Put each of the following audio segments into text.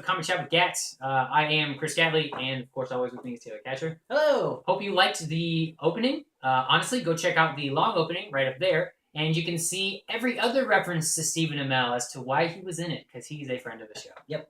Comic Chat with Gats. I am Chris Gadley, and of course, always with me is Taylor Catcher. Hello! Hope you liked the opening. Honestly, go check out the long opening right up there, and you can see every other reference to Stephen Amell as to why he was in it, because he's a friend of the show. Yep.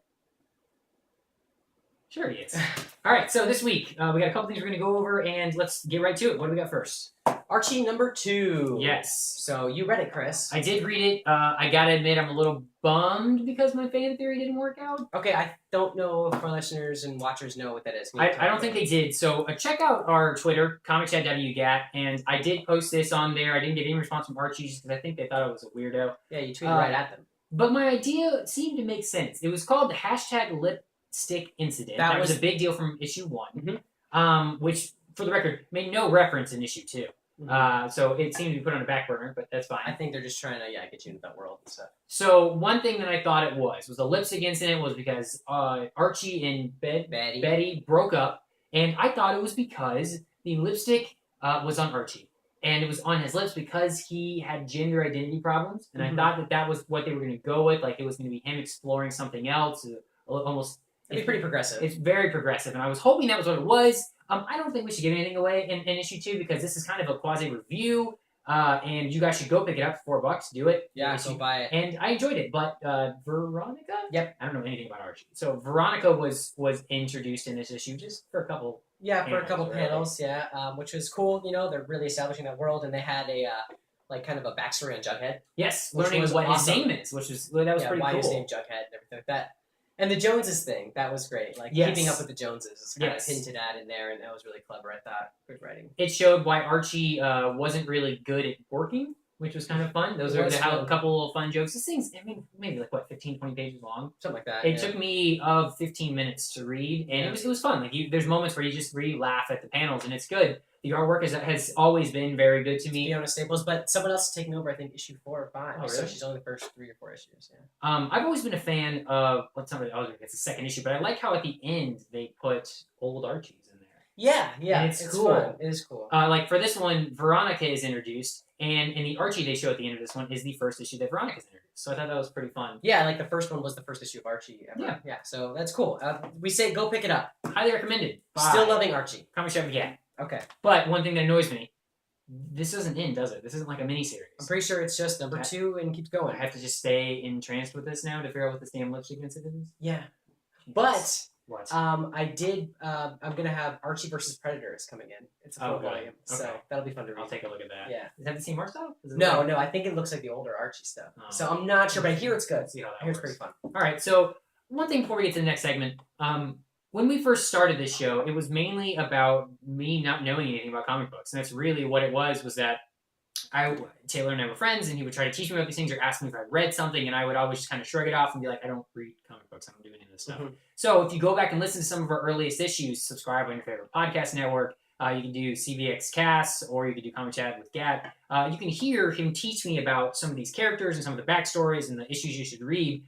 Sure he is. All right, so this week, we got a couple things we're going to go over, and let's get right to it. What do we got first? Archie number 2. Yes. So you read it, Chris. I did read it. I gotta admit, I'm a little bummed because my fan theory didn't work out. Okay, I don't know if our listeners and watchers know what that is. I don't think they did. So check out our Twitter, ComicChatWGat, and I did post this on there. I didn't get any response from Archie just because I think they thought I was a weirdo. Yeah, you tweeted right at them. But my idea seemed to make sense. It was called the #lipstick incident. That was a big deal from issue 1, which, for the record, made no reference in issue 2. So it seemed to be put on a back burner, but that's fine. I think they're just trying to get you into that world and stuff. So one thing that I thought it was the lipstick incident was because Archie and Betty broke up, and I thought it was because the lipstick was on Archie, and it was on his lips because he had gender identity problems, and I thought that was what they were going to go with, like it was going to be him exploring something else, almost. It'd be pretty progressive. It's very progressive, and I was hoping that was what it was. I don't think we should give anything away in issue 2 because this is kind of a quasi-review, and you guys should go pick it up for $4. Do it. Yeah, go buy it. And I enjoyed it, but Veronica? Yep. I don't know anything about Archie. So Veronica was introduced in this issue just for a couple panels, which was cool. You know, they're really establishing that world, and they had a kind of a backstory on Jughead. Yes, learning what his name is, that was pretty cool. Why his name Jughead and everything like that. And the Joneses thing, that was great. Keeping up with the Joneses is kind of hinted at in there, and that was really clever, I thought. Good writing. It showed why Archie wasn't really good at working, which was kind of fun. Those are a couple little fun jokes. This thing's, maybe 15, 20 pages long. Something like that. It took me 15 minutes to read, and it was fun. There's moments where you laugh at the panels, and it's good. The artwork has always been very good to me. Fiona Staples, but someone else is taking over, I think, issue 4 or 5. Oh, really? So she's only the first 3 or 4 issues, I've always been a fan of, it's the second issue, but I like how at the end they put old Archies in there. Yeah, and it's cool. Fun. It is cool. For this one, Veronica is introduced, and in the Archie they show at the end of this one is the first issue that Veronica's introduced. So I thought that was pretty fun. Yeah, the first one was the first issue of Archie ever. Yeah, so that's cool. We say go pick it up. Highly recommended. Bye. Still loving Archie. Comic Shop Cat. Okay. But one thing that annoys me, this doesn't end, does it? This isn't like a miniseries. I'm pretty sure it's just number 2 and keeps going. I have to just stay entranced with this now to figure out what this damn lipstick incident is? Yeah. But what? I'm gonna have Archie versus Predators coming in. It's a full volume, so that'll be fun to read. I'll take a look at that. Yeah. Is that the same art style? No, I think it looks like the older Archie stuff. So I'm not sure, but I hear it's good. See how that I hear it's pretty fun. All right, so one thing before we get to the next segment, when we first started this show, it was mainly about me not knowing anything about comic books, and that's really what it was that Taylor and I were friends, and he would try to teach me about these things or ask me if I read something, and I would always just kind of shrug it off and be like, I don't read comic books, I don't do any of this stuff. So if you go back and listen to some of our earliest issues, subscribe on your favorite podcast network, you can do CBX Casts, or you can do Comic Chat with Gat. You can hear him teach me about some of these characters and some of the backstories and the issues you should read.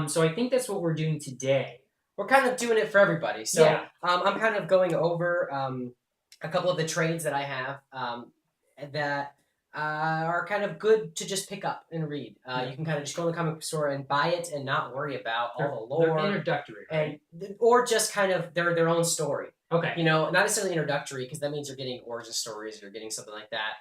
So I think that's what we're doing today. We're kind of doing it for everybody. So I'm kind of going over a couple of the trades that I have that are kind of good to just pick up and read. You can kind of just go in the comic book store and buy it and not worry about all the lore. They're introductory, right? Or just kind of their own story. Okay. Not necessarily introductory, because that means you're getting origin stories or you're getting something like that.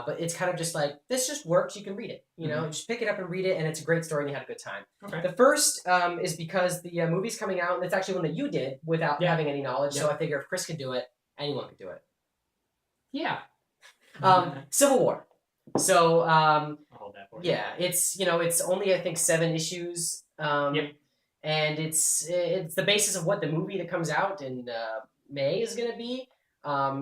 But it's kind of just like, this just works, you can read it. Just pick it up and read it, and it's a great story and you had a good time. Okay. The first is because the movie's coming out, and it's actually one that you did without having any knowledge, so I figure if Chris could do it, anyone could do it. Yeah. Civil War. So, I'll hold that for you. Yeah, it's only, I think, 7 issues. And it's the basis of what the movie that comes out in May is going to be.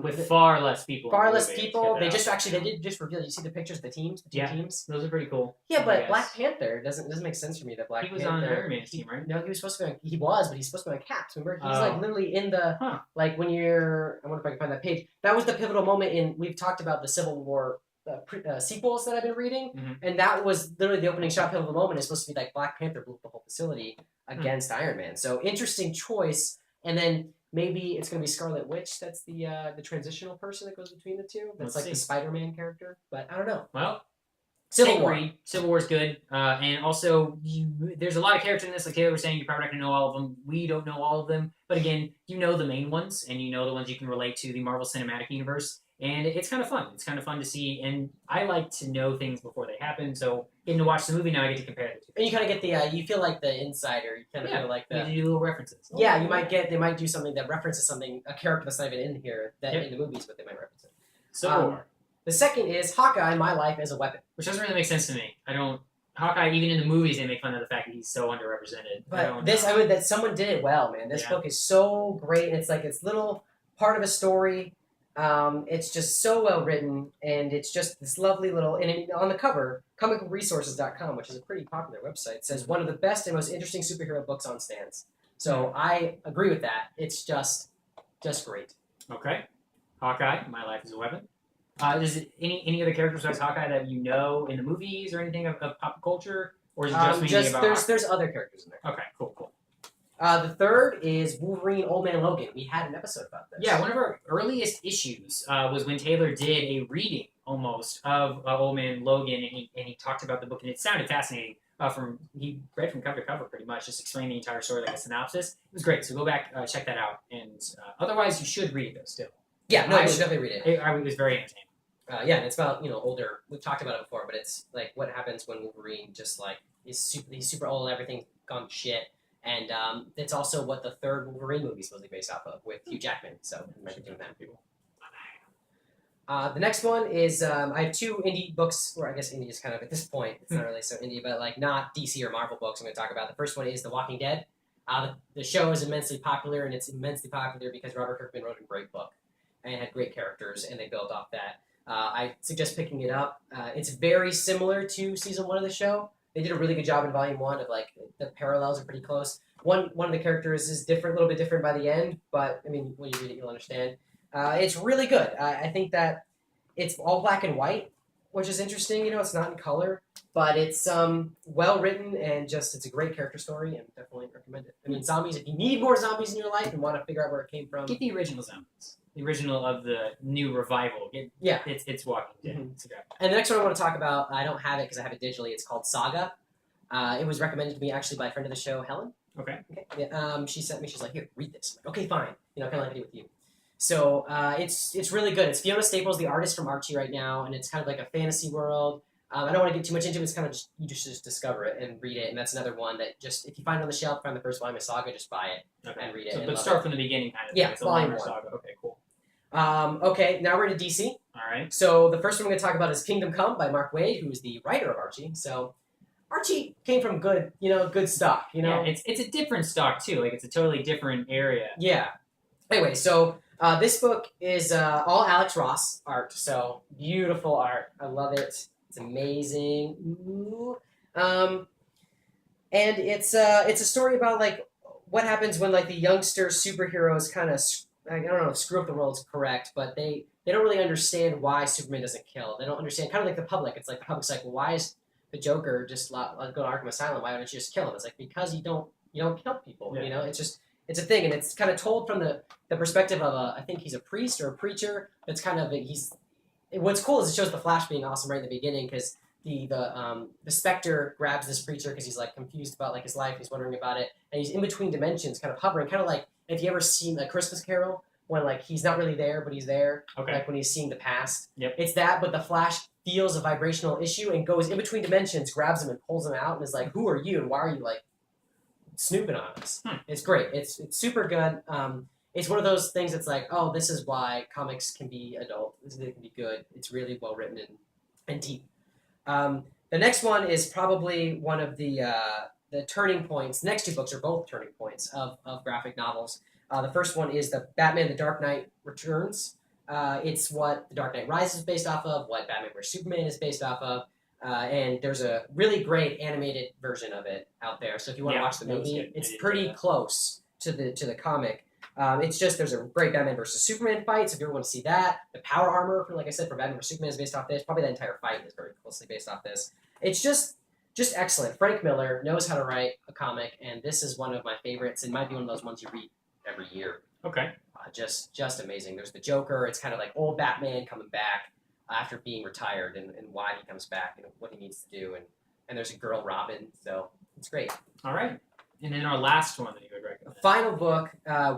With far less people. They did just reveal. You see the pictures of the teams, the two teams. Those are pretty cool. Yeah, but Black Panther doesn't make sense for me. That Black Panther. He was on Iron Man's team, right? No, he was supposed to be. But he's supposed to be on Caps. Remember, he's literally in the when you're. I wonder if I can find that page. That was the pivotal moment in. We've talked about the Civil War sequels that I've been reading, and that was literally the opening shot. Pivotal moment is supposed to be like Black Panther blew up the whole facility against Iron Man. So interesting choice, and then. Maybe it's going to be Scarlet Witch. That's the transitional person that goes between the two. That's the Spider-Man character. But I don't know. Well, Civil War. Read. Civil War's good, and also there's a lot of characters in this. Like Taylor was saying, you're probably not going to know all of them. We don't know all of them, but again, you know the main ones, and you know the ones you can relate to the Marvel Cinematic Universe, and it's kind of fun. It's kind of fun to see, and I like to know things before they happen. So getting to watch the movie now, I get to compare the two. And you kind of get the you feel like the insider. You kind of feel like you do little references. Yeah, they might do something that references something, a character that's not even in here that in the movies, but they might reference it. So. The second is Hawkeye, My Life as a Weapon. Which doesn't really make sense to me. Hawkeye, even in the movies, they make fun of the fact that he's so underrepresented. But that someone did it well, man. This book is so great, and it's like it's little part of a story. It's just so well written, and it's just this lovely little. And on the cover, comicresources.com, which is a pretty popular website, says one of the best and most interesting superhero books on stands. So I agree with that. It's just great. Okay, Hawkeye, My Life as a Weapon. Is it any other characters besides Hawkeye that you know in the movies or anything of pop culture, or is it just mainly about Hawkeye? There's other characters in there. Okay, cool. The third is Wolverine, Old Man Logan. We had an episode about this. Yeah, one of our earliest issues was when Taylor did a reading almost of Old Man Logan, and he talked about the book, and it sounded fascinating. He read from cover to cover pretty much, just explaining the entire story like a synopsis. It was great, so go back, check that out, and otherwise you should read it though still. Yeah, no, you should definitely read it. It was very entertaining. Yeah, and it's about older. We've talked about it before, but it's like what happens when Wolverine just like he's super old, everything's gone to shit, and it's also what the third Wolverine movie is supposed to be based off of with Hugh Jackman. So people. The next one is I have two indie books, or I guess indie is kind of at this point it's not really so indie, but like not DC or Marvel books. I'm going to talk about. The first one is The Walking Dead. The show is immensely popular, and it's immensely popular because Robert Kirkman wrote a great book and had great characters, and they built off that. I suggest picking it up. It's very similar to season 1 of the show. They did a really good job in volume 1 of like the parallels are pretty close. One of the characters is different, a little bit different by the end, but I mean when you read it you'll understand. It's really good. I think that it's all black and white, which is interesting. It's not in color, but it's well written and it's a great character story, and definitely recommend it. I mean, zombies. If you need more zombies in your life and want to figure out where it came from, get the original zombies. The original of the new revival. It's Walking Dead. Mm-hmm. And the next one I want to talk about, I don't have it because I have it digitally. It's called Saga. It was recommended to me actually by a friend of the show, Helen. Okay. Yeah, she sent me. She's like, "Here, read this." I'm like, okay, fine. Kind of like I do with you. So it's really good. It's Fiona Staples, the artist from Archie right now, and it's kind of like a fantasy world. I don't want to get too much into it. It's kind of you just discover it and read it, and that's another one that just if you find it on the shelf, find the first volume of Saga, just buy it and read it. But start from the beginning, kind of. Yeah, it's volume 1. Saga. Okay, cool. Okay, now we're to DC. All right. So the first one we're going to talk about is Kingdom Come by Mark Waid, who is the writer of Archie. So Archie came from good stock. Yeah, it's a different stock too. Like it's a totally different area. Yeah. Anyway, so this book is all Alex Ross art. So beautiful art. I love it. It's amazing. Ooh. And it's a story about like what happens when like the youngster superheroes kind of I don't know if screw up the world is correct, but they don't really understand why Superman doesn't kill. They don't understand, kind of like the public. It's like the public's like, well, why is the Joker just go to Arkham Asylum? Why don't you just kill him? It's like because you don't kill people. Yeah. It's a thing, and it's kind of told from the perspective of I think he's a priest or a preacher. It's kind of what's cool is it shows the Flash being awesome right in the beginning because the Spectre grabs this preacher because he's like confused about like his life. He's wondering about it, and he's in between dimensions, kind of hovering, kind of like. If you ever seen A Christmas Carol, when like he's not really there, but he's there, like when he's seeing the past. Yep. It's that, but the Flash feels a vibrational issue and goes in between dimensions, grabs him and pulls him out, and is like, "Who are you? And why are you like snooping on us?" It's great. It's super good. It's one of those things that's like, oh, this is why comics can be adult. They can be good. It's really well written and deep. The next one is probably one of the turning points. The next two books are both turning points of graphic novels. The first one is the Batman: The Dark Knight Returns. It's what The Dark Knight Rises is based off of, what Batman vs. Superman is based off of, and there's a really great animated version of it out there. So if you want to watch the movie, it's pretty close to the comic. It's just there's a great Batman vs. Superman fight, so if you ever want to see that, the power armor, like I said, for Batman vs. Superman is based off this. Probably that entire fight is very closely based off this. It's just excellent. Frank Miller knows how to write a comic, and this is one of my favorites. It might be one of those ones you read every year. Okay. Just amazing. There's the Joker. It's kind of like old Batman coming back. after being retired and why he comes back and what he needs to do. And there's a girl, Robin, so it's great. All right. And then our last one that you would recommend. Final book,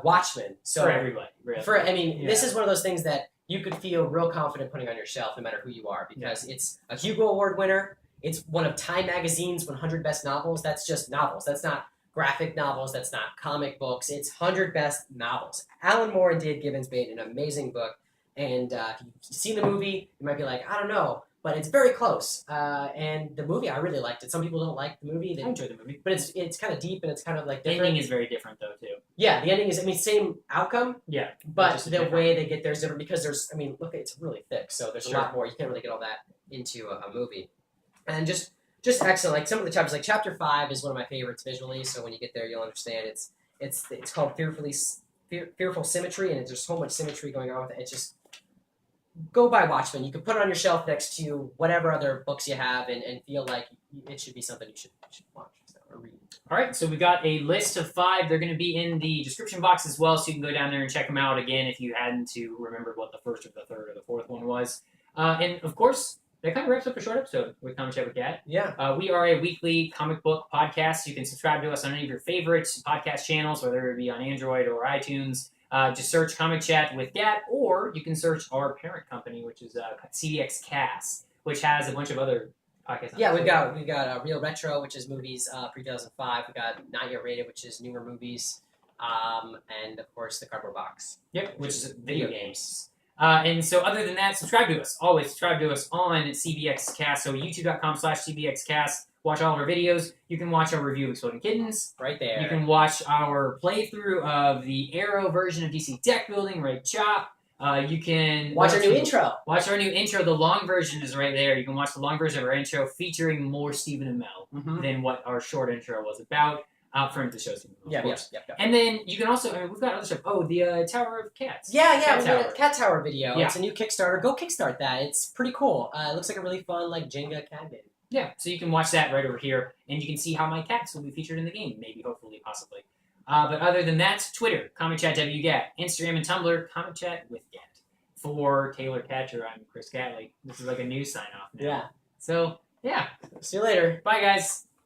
Watchmen. So for everybody, really. This is one of those things that you could feel real confident putting on your shelf no matter who you are, because it's a Hugo Award winner. It's one of Time Magazine's 100 best novels. That's just novels. That's not graphic novels. That's not comic books. It's 100 best novels. Alan Moore and Dave Gibbons made an amazing book. And if you've seen the movie, you might be like, I don't know. But it's very close. And the movie, I really liked it. Some people don't like the movie. I enjoyed the movie. But it's kind of deep and it's kind of like different. The ending is very different, though, too. Yeah, the ending is, same outcome. Yeah. But the way they get there is different because look, it's really thick. So there's a lot more. You can't really get all that into a movie. And just excellent. Like some of the chapters, like chapter 5 is one of my favorites visually. So when you get there, you'll understand. It's called Fearful Symmetry, and there's so much symmetry going on with it. It's just go buy Watchmen. You can put it on your shelf next to whatever other books you have, and feel like it should be something you should watch or read. All right, so we got a list of 5. They're going to be in the description box as well, so you can go down there and check them out again if you hadn't to remember what the first or the third or the fourth one was. And of course, that kind of wraps up a short episode with Comic Chat with Gat. Yeah. We are a weekly comic book podcast. You can subscribe to us on any of your favorite podcast channels, whether it be on Android or iTunes. Just search Comic Chat with Gat, or you can search our parent company, which is CBX Cast, which has a bunch of other podcasts. Yeah, we've got Real Retro, which is movies pre-2005. We got Not Yet Rated, which is newer movies, and of course the Cardboard Box. Yep, which is video games. And so other than that, subscribe to us. Always subscribe to us on CBX Cast. So youtube.com/CBX Cast. Watch all of our videos. You can watch our review of Exploding Kittens. Right there. You can watch our playthrough of the Arrow version of DC Deck Building, right chop. You can watch our new intro. Watch our new intro. The long version is right there. You can watch the long version of our intro featuring more Stephen and Mel than what our short intro was about. From the show, of course. Yeah. And then you can also, we've got other stuff. Oh, the Tower of Cats. Yeah, we got a Cat Tower video. Yeah. It's a new Kickstarter. Go Kickstart that. It's pretty cool. It looks like a really fun, Jenga cat game. Yeah, so you can watch that right over here, and you can see how my cats will be featured in the game, maybe, hopefully, possibly. But other than that, Twitter, Comic Chat WGat, Instagram and Tumblr, Comic Chat with Gat. For Taylor Catcher, I'm Chris Gatley. This is like a news sign-off now. Yeah. So, yeah. See you later. Bye, guys.